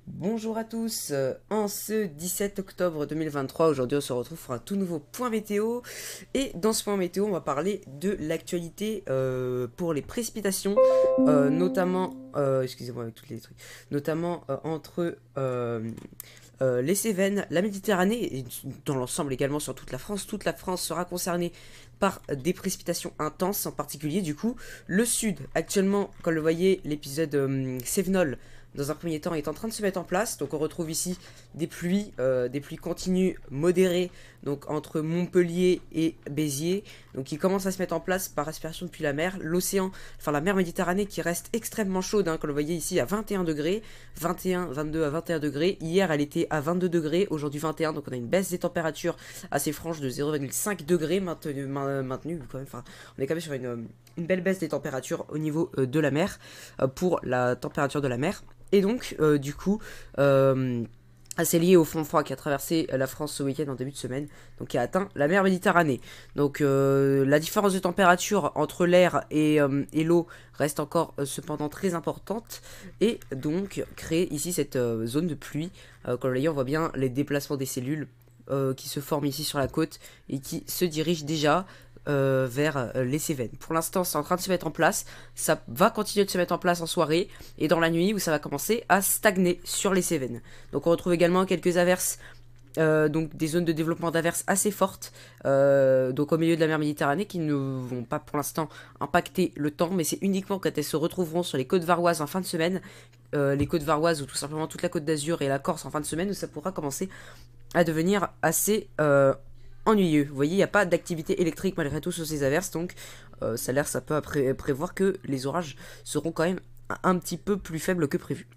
Bonjour à tous, en ce 17 octobre 2023, aujourd'hui on se retrouve pour un tout nouveau point météo et dans ce point météo on va parler de l'actualité pour les précipitations, notamment, excusez-moi avec toutes les trucs, notamment entre les Cévennes, la Méditerranée et dans l'ensemble également sur toute la France. Toute la France sera concernée par des précipitations intenses, en particulier du coup le sud. Actuellement, comme le voyez, l'épisode Cévenol dans un premier temps est en train de se mettre en place. Donc on retrouve ici des pluies continues modérées, donc entre Montpellier et Béziers, donc qui commencent à se mettre en place par aspiration depuis la mer. L'océan, enfin la mer Méditerranée qui reste extrêmement chaude, comme vous le voyez ici à 21 degrés, 21, 22 à 21 degrés. Hier elle était à 22 degrés, aujourd'hui 21, donc on a une baisse des températures assez franche de 0,5 degrés maintenue quand même. Enfin, on est quand même sur une belle baisse des températures au niveau de la mer, pour la température de la mer. Et donc, du coup, assez lié au front froid qui a traversé la France ce week-end en début de semaine, donc qui a atteint la mer Méditerranée. Donc la différence de température entre l'air et l'eau reste encore cependant très importante, et donc crée ici cette zone de pluie. Comme vous voyez, on voit bien les déplacements des cellules qui se forment ici sur la côte et qui se dirigent déjà vers les Cévennes. Pour l'instant, c'est en train de se mettre en place. Ça va continuer de se mettre en place en soirée et dans la nuit où ça va commencer à stagner sur les Cévennes. Donc on retrouve également quelques averses, donc des zones de développement d'averses assez fortes, donc au milieu de la mer Méditerranée, qui ne vont pas pour l'instant impacter le temps, mais c'est uniquement quand elles se retrouveront sur les côtes varoises en fin de semaine, les côtes varoises ou tout simplement toute la côte d'Azur et la Corse en fin de semaine, où ça pourra commencer à devenir assez ennuyeux. Vous voyez, il n'y a pas d'activité électrique malgré tout sur ces averses, donc ça peut prévoir que les orages seront quand même un petit peu plus faibles que prévu.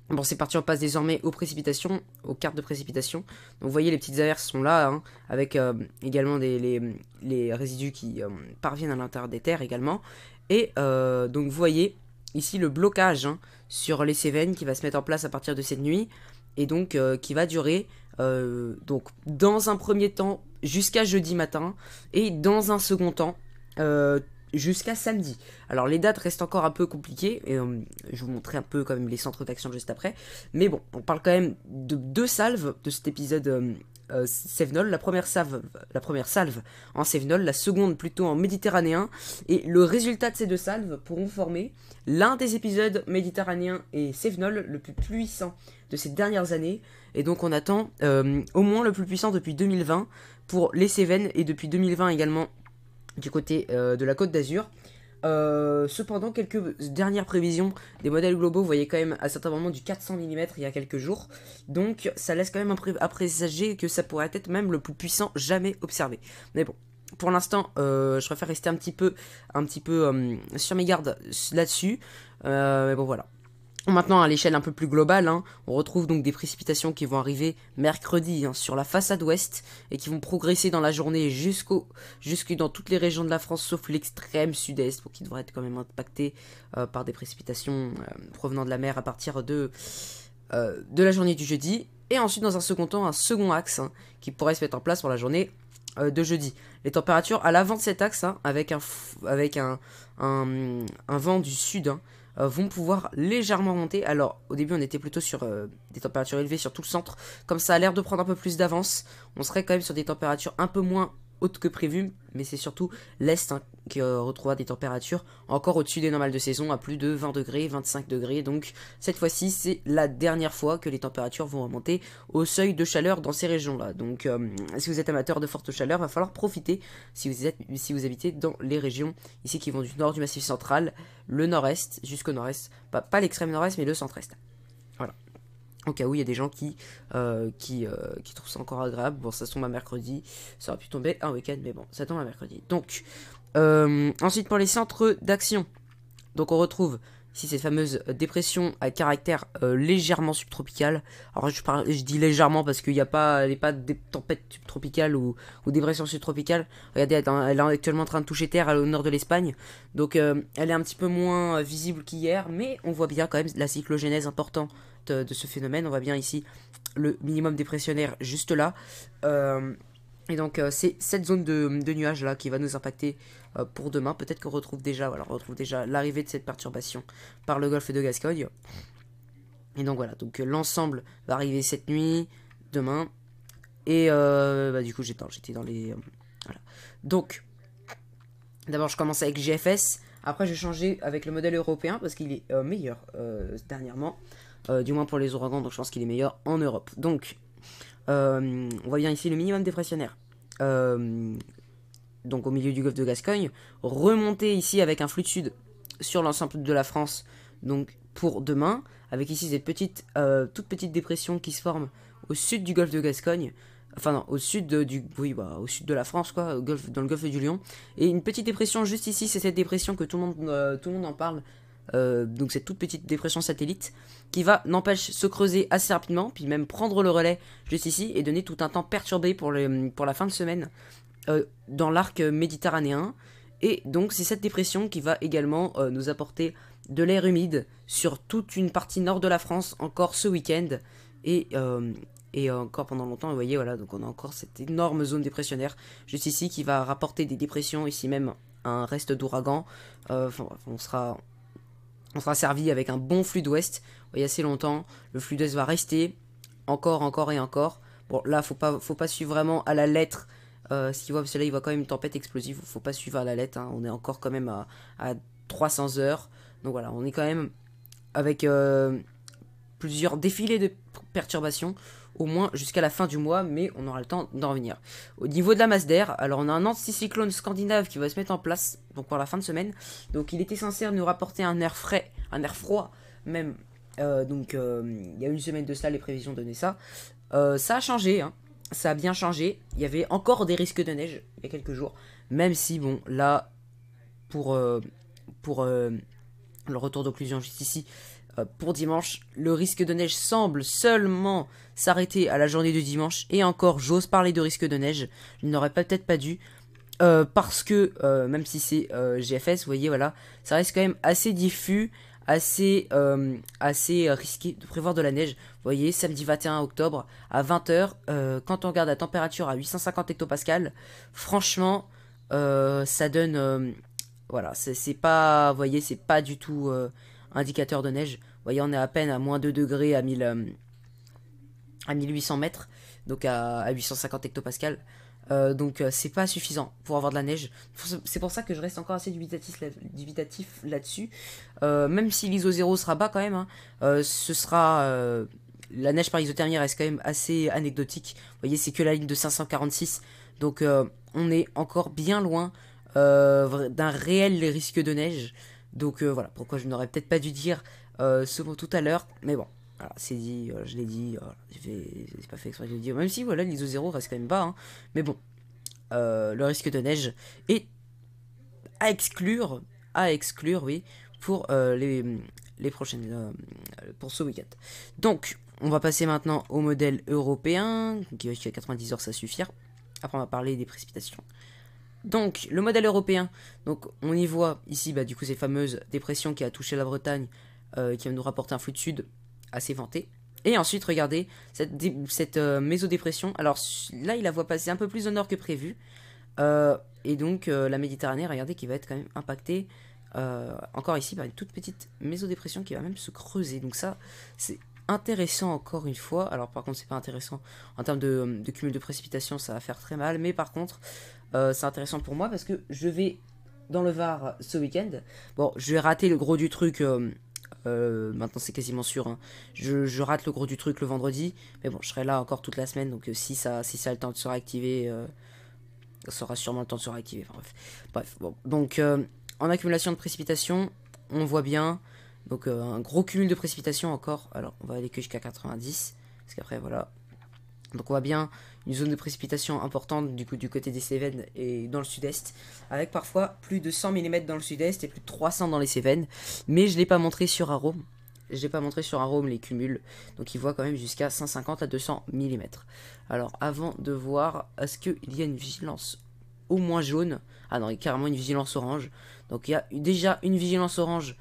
Bon, c'est parti, on passe désormais aux précipitations, aux cartes de précipitation. Donc vous voyez, les petites averses sont là, avec également les résidus qui parviennent à l'intérieur des terres également. Et donc vous voyez ici le blocage, sur les Cévennes qui va se mettre en place à partir de cette nuit, et donc qui va durer donc dans un premier temps jusqu'à jeudi matin, et dans un second temps jusqu'à samedi. Alors les dates restent encore un peu compliquées, et je vais vous montrer un peu quand même les centres d'action juste après. Mais bon, on parle quand même de deux salves de cet épisode Cévenol. La première salve en Cévenol, la seconde plutôt en méditerranéen. Et le résultat de ces deux salves pourront former l'un des épisodes méditerranéens et Cévenol le plus puissant de ces dernières années. Et donc on attend au moins le plus puissant depuis 2020 pour les Cévennes, et depuis 2020 également du côté de la Côte d'Azur. Cependant, quelques dernières prévisions des modèles globaux, vous voyez quand même à certains moments du 400 mm il y a quelques jours. Donc ça laisse quand même à présager que ça pourrait être même le plus puissant jamais observé. Mais bon, pour l'instant, je préfère rester un petit peu sur mes gardes là-dessus. Mais bon, voilà. Maintenant, à l'échelle un peu plus globale, on retrouve donc des précipitations qui vont arriver mercredi, sur la façade ouest, et qui vont progresser dans la journée jusque dans toutes les régions de la France, sauf l'extrême sud-est, qui devrait être quand même impacté par des précipitations provenant de la mer à partir de la journée du jeudi. Et ensuite, dans un second temps, un second axe, qui pourrait se mettre en place pour la journée de jeudi. Les températures à l'avant de cet axe, avec un vent du sud, vont pouvoir légèrement monter. Alors au début on était plutôt sur des températures élevées sur tout le centre. Comme ça a l'air de prendre un peu plus d'avance, on serait quand même sur des températures un peu moins hautes que prévu, mais c'est surtout l'Est qui retrouvera des températures encore au-dessus des normales de saison, à plus de 20 degrés, 25 degrés. Donc cette fois-ci c'est la dernière fois que les températures vont remonter au seuil de chaleur dans ces régions-là. Donc si vous êtes amateur de forte chaleur, va falloir profiter si vous habitez dans les régions ici qui vont du nord du Massif central, le nord-est, jusqu'au nord-est, pas l'extrême nord-est mais le centre-est. Voilà. Au cas où il y a des gens qui trouvent ça encore agréable. Bon, ça tombe à mercredi, ça aurait pu tomber un week-end, mais bon, ça tombe à mercredi. Donc, ensuite pour les centres d'action, donc on retrouve ici cette fameuse dépression à caractère légèrement subtropical. Alors je dis légèrement parce qu'il n'y a pas, elle n'est pas des tempêtes subtropicales ou dépressions subtropicales. Regardez, elle est actuellement en train de toucher terre au nord de l'Espagne. Donc elle est un petit peu moins visible qu'hier, mais on voit bien quand même la cyclogénèse importante de ce phénomène. On voit bien ici le minimum dépressionnaire juste là. Et donc c'est cette zone de nuages là qui va nous impacter pour demain. Peut-être qu'on retrouve déjà, voilà, on retrouve déjà l'arrivée de cette perturbation par le golfe de Gascogne. Et donc voilà, donc l'ensemble va arriver cette nuit, demain. Et du coup j'étais dans les... voilà. Donc, d'abord je commence avec GFS. Après je vais changer avec le modèle européen parce qu'il est meilleur dernièrement. Du moins pour les ouragans, donc je pense qu'il est meilleur en Europe. Donc, on voit bien ici le minimum dépressionnaire. Donc au milieu du golfe de Gascogne. Remonter ici avec un flux de sud sur l'ensemble de la France. Donc pour demain, avec ici cette toute petite dépression qui se forme au sud du golfe de Gascogne. Enfin non, au sud au sud de la France quoi, dans le golfe du Lion. Et une petite dépression juste ici, c'est cette dépression que tout le monde en parle. Donc cette toute petite dépression satellite qui va, n'empêche, se creuser assez rapidement, puis même prendre le relais juste ici et donner tout un temps perturbé pour la fin de semaine dans l'arc méditerranéen. Et donc c'est cette dépression qui va également nous apporter de l'air humide sur toute une partie nord de la France encore ce week-end et encore pendant longtemps. Vous voyez, voilà, donc on a encore cette énorme zone dépressionnaire juste ici qui va rapporter des dépressions, ici même un reste d'ouragan. On sera servi avec un bon flux d'ouest. Vous voyez, assez longtemps. Le flux d'ouest va rester encore et encore. Bon, là, faut pas suivre vraiment à la lettre ce qu'il voit, parce que là, il voit quand même une tempête explosive. Faut pas suivre à la lettre. Hein. On est encore quand même à 300 heures. Donc voilà, on est quand même avec plusieurs défilés de perturbations, au moins jusqu'à la fin du mois, mais on aura le temps d'en revenir. Au niveau de la masse d'air, alors on a un anticyclone scandinave qui va se mettre en place donc pour la fin de semaine. Donc il était censé nous rapporter un air frais, un air froid même. Il y a une semaine de ça, les prévisions donnaient ça. Ça a changé, hein. Ça a bien changé. Il y avait encore des risques de neige il y a quelques jours, même si bon là pour le retour d'occlusion juste ici. Pour dimanche, le risque de neige semble seulement s'arrêter à la journée de dimanche. Et encore, j'ose parler de risque de neige. Je n'aurais peut-être pas dû. Parce que, même si c'est GFS, vous voyez, voilà, ça reste quand même assez diffus, assez risqué de prévoir de la neige. Vous voyez, samedi 21 octobre à 20 h, quand on regarde la température à 850 hectopascales, franchement, ça donne... voilà, c'est pas, vous voyez, c'est pas du tout indicateur de neige. Vous voyez, on est à peine à moins 2 degrés à 1800 mètres, donc à 850 hectopascales. Donc c'est pas suffisant pour avoir de la neige. C'est pour ça que je reste encore assez dubitatif là-dessus. Même si l'ISO 0 sera bas quand même, hein, ce sera... la neige par isothermie reste quand même assez anecdotique. Vous voyez, c'est que la ligne de 546. Donc on est encore bien loin d'un réel risque de neige. Donc voilà, pourquoi je n'aurais peut-être pas dû dire ce mot tout à l'heure. Mais bon, voilà, c'est dit, je l'ai dit, c'est pas fait exprès de le dire. Même si voilà, l'ISO 0 reste quand même bas. Hein. Mais bon, le risque de neige est à exclure, oui, pour les prochaines, pour ce week-end. Donc, on va passer maintenant au modèle européen, qui va jusqu'à 90 heures, ça suffire. Après, on va parler des précipitations. Donc, le modèle européen, donc on y voit ici, du coup, ces fameuses dépressions qui a touché la Bretagne, qui va nous rapporter un flux de sud assez vanté. Et ensuite, regardez, cette mésodépression, alors là, il la voit passer un peu plus au nord que prévu. Et donc, la Méditerranée, regardez, qui va être quand même impactée, encore ici, par une toute petite mésodépression qui va même se creuser. Donc ça, c'est intéressant encore une fois. Alors par contre, c'est pas intéressant en termes de cumul de précipitations, ça va faire très mal. Mais par contre, c'est intéressant pour moi parce que je vais dans le Var ce week-end. Bon, je vais rater le gros du truc. Maintenant, c'est quasiment sûr. Hein. Je rate le gros du truc le vendredi. Mais bon, je serai là encore toute la semaine. Donc si ça a le temps de se réactiver, ça aura sûrement le temps de se réactiver. Enfin, bref, bon. Donc, en accumulation de précipitations, on voit bien. Donc un gros cumul de précipitations encore. Alors on va aller que jusqu'à 90. Parce qu'après voilà. Donc on voit bien une zone de précipitation importante du coup du côté des Cévennes et dans le sud-est. Avec parfois plus de 100 mm dans le sud-est et plus de 300 dans les Cévennes. Mais je ne l'ai pas montré sur Arome. Je n'ai pas montré sur Arome les cumuls. Donc il voit quand même jusqu'à 150 à 200 mm. Alors avant de voir, est-ce qu'il y a une vigilance au moins jaune? Ah non, il y a carrément une vigilance orange. Donc il y a déjà une vigilance orange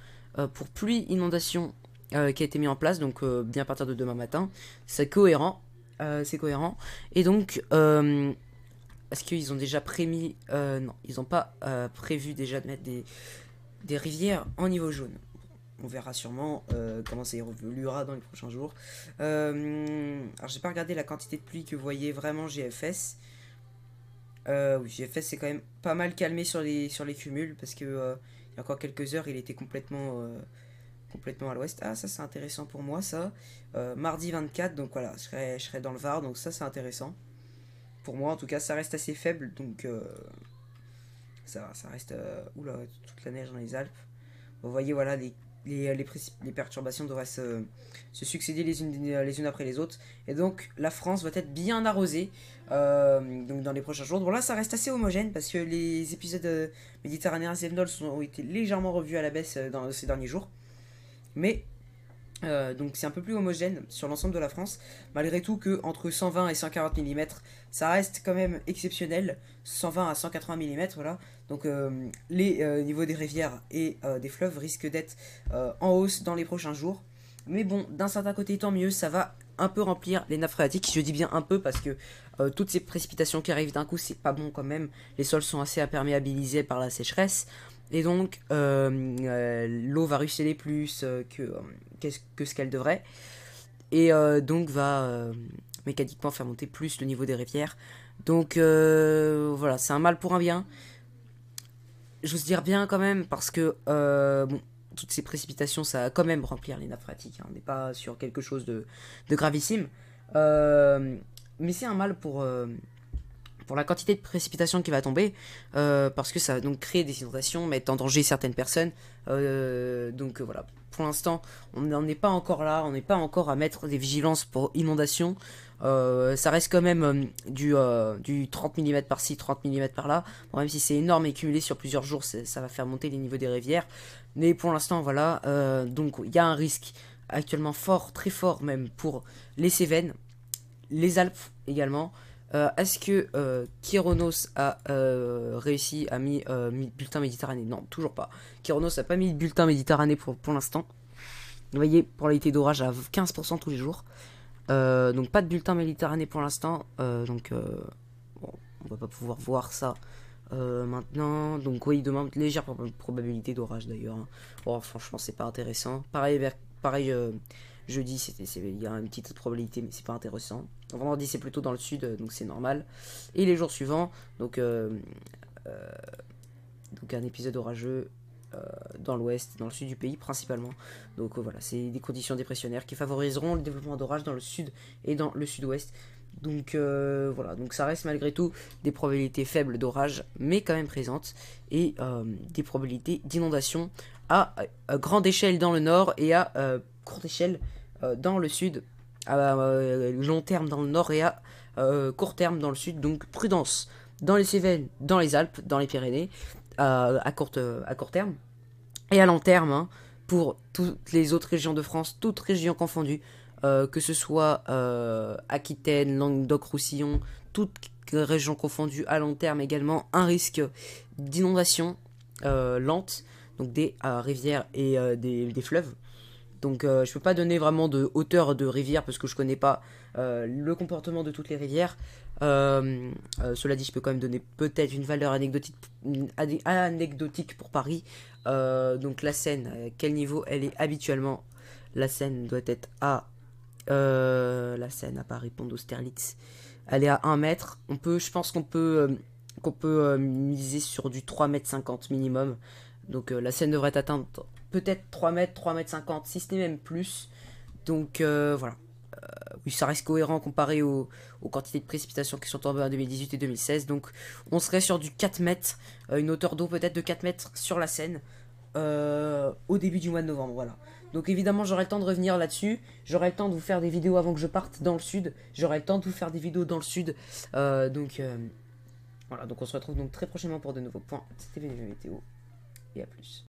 pour pluie inondation qui a été mis en place, donc bien à partir de demain matin. C'est cohérent. Et donc, est-ce qu'ils ont déjà prémis... non, ils n'ont pas prévu déjà de mettre des rivières en niveau jaune. on verra sûrement comment ça évoluera dans les prochains jours. Alors j'ai pas regardé la quantité de pluie que voyait vraiment GFS. Oui, GFS c'est quand même pas mal calmé sur les cumuls parce que il y a encore quelques heures il était complètement à l'ouest. Ah, ça c'est intéressant pour moi ça. Mardi 24, donc voilà, je serai dans le Var, donc ça c'est intéressant. Pour moi en tout cas, ça reste assez faible, donc ça reste... oula, toute la neige dans les Alpes. Vous voyez, voilà, les perturbations devraient se succéder les unes après les autres. Et donc, la France va être bien arrosée donc dans les prochains jours. Bon, là, ça reste assez homogène parce que les épisodes méditerranéens Zemnol ont été légèrement revus à la baisse dans ces derniers jours. Mais donc c'est un peu plus homogène sur l'ensemble de la France, malgré tout que entre 120 et 140 mm, ça reste quand même exceptionnel, 120 à 180 mm, voilà. Donc les niveaux des rivières et des fleuves risquent d'être en hausse dans les prochains jours. Mais bon, d'un certain côté, tant mieux, ça va un peu remplir les nappes phréatiques. Je dis bien un peu parce que toutes ces précipitations qui arrivent d'un coup, c'est pas bon quand même. Les sols sont assez imperméabilisés par la sécheresse. Et donc, l'eau va ruisseler plus que ce qu'elle devrait. Et donc, va mécaniquement faire monter plus le niveau des rivières. Donc, voilà, c'est un mal pour un bien. J'ose dire bien quand même, parce que bon, toutes ces précipitations, ça va quand même remplir les nappes phréatiques. Hein. On n'est pas sur quelque chose de gravissime. Mais c'est un mal pour la quantité de précipitations qui va tomber, parce que ça va donc créer des inondations, mettre en danger certaines personnes. Donc voilà, pour l'instant, on n'en est pas encore là, on n'est pas encore à mettre des vigilances pour inondations. Ça reste quand même du 30 mm par-ci, 30 mm par-là. Bon, même si c'est énorme et cumulé sur plusieurs jours, ça va faire monter les niveaux des rivières. Mais pour l'instant, voilà, donc il y a un risque actuellement fort, très fort même, pour les Cévennes, les Alpes également. Est-ce que Kyronos a réussi à mis bulletin Méditerranée? Non, toujours pas. Kyronos n'a pas mis de bulletin Méditerranée pour l'instant. Vous voyez, probabilité d'orage à 15% tous les jours. Donc pas de bulletin Méditerranée pour l'instant. Bon, on va pas pouvoir voir ça maintenant. Donc oui, demain, légère probabilité d'orage d'ailleurs. Hein. Bon, franchement, c'est pas intéressant. Pareil jeudi, il y a une petite probabilité, mais c'est pas intéressant. Vendredi, c'est plutôt dans le sud, donc c'est normal. Et les jours suivants, donc un épisode orageux dans l'ouest, dans le sud du pays principalement. Donc voilà, c'est des conditions dépressionnaires qui favoriseront le développement d'orages dans le sud et dans le sud-ouest. Donc voilà, donc ça reste malgré tout des probabilités faibles d'orage, mais quand même présentes, et des probabilités d'inondation à grande échelle dans le nord et à courte échelle dans le sud, à long terme dans le nord et à court terme dans le sud. Donc prudence dans les Cévennes, dans les Alpes, dans les Pyrénées, à court terme, et à long terme, hein, pour toutes les autres régions de France, toutes régions confondues, que ce soit Aquitaine, Languedoc-Roussillon, toutes régions confondues à long terme également, un risque d'inondation lente, donc des rivières et des fleuves. Donc je peux pas donner vraiment de hauteur de rivière parce que je connais pas le comportement de toutes les rivières. Cela dit, je peux quand même donner peut-être une valeur anecdotique pour Paris. Donc la Seine, à quel niveau elle est habituellement? La Seine doit être à... la Seine à Paris, pont d'Austerlitz. Elle est à 1 mètre. Je pense qu'on peut miser sur du 3,50 m minimum. Donc la Seine devrait atteindre peut-être 3 mètres, 3,50 m, si ce n'est même plus. Donc voilà. Oui, ça reste cohérent comparé aux quantités de précipitations qui sont tombées en 2018 et 2016. Donc on serait sur du 4 mètres, une hauteur d'eau peut-être de 4 mètres sur la Seine au début du mois de novembre. Voilà. Donc évidemment j'aurai le temps de revenir là-dessus. J'aurai le temps de vous faire des vidéos avant que je parte dans le sud. J'aurai le temps de vous faire des vidéos dans le sud. Voilà, donc on se retrouve donc très prochainement pour de nouveaux points. C'était VNV Météo et à plus.